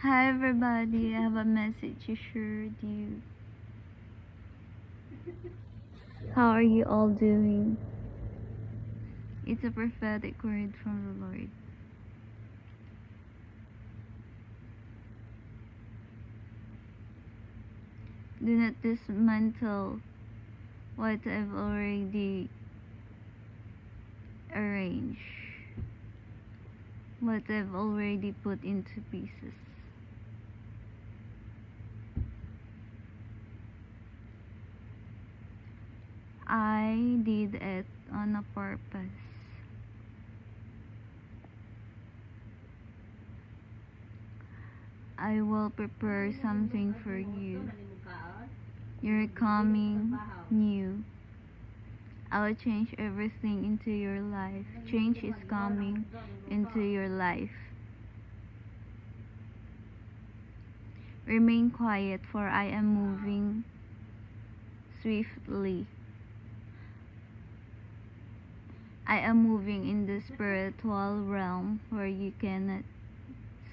Hi everybody, I have a message to share with you. How are you all doing? It's a prophetic word from the Lord. Do not dismantle what I've already arranged, what I've already put into pieces. I did it on a purpose. I will prepare something for you. You're coming new. I'll change everything into your life. Change is coming into your life. Remain quiet, for I am moving swiftly. I am moving in the spiritual realm where you cannot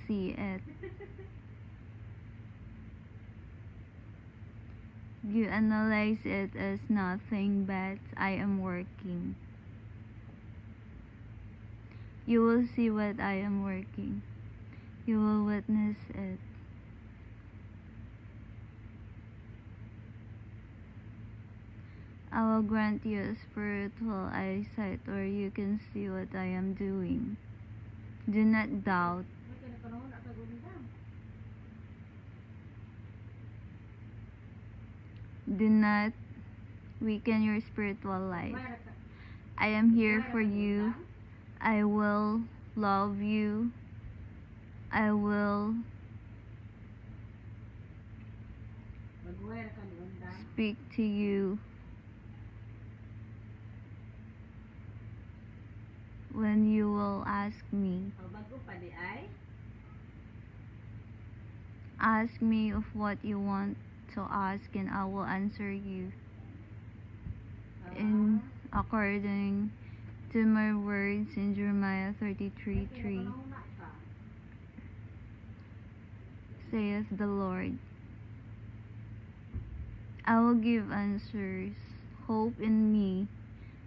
see it. You analyze it as nothing, but I am working. You will see what I am working. You will witness it. I will grant you a spiritual eyesight where you can see what I am doing. Do not doubt. Do not weaken your spiritual life. I am here for you. I will love you. I will speak to you when you will ask me. Ask me of what you want to ask, and I will answer you in according to my words in Jeremiah 33:3. Saith the Lord, I will give answers. Hope in me.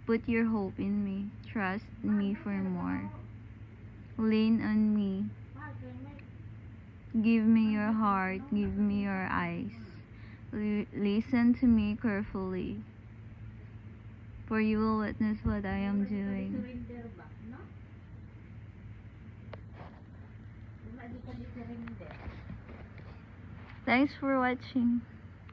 Put your hope in me. Trust me for more. Lean on me. Give me your heart. Give me your eyes. Listen to me carefully, for you will witness what I am doing. Thanks for watching.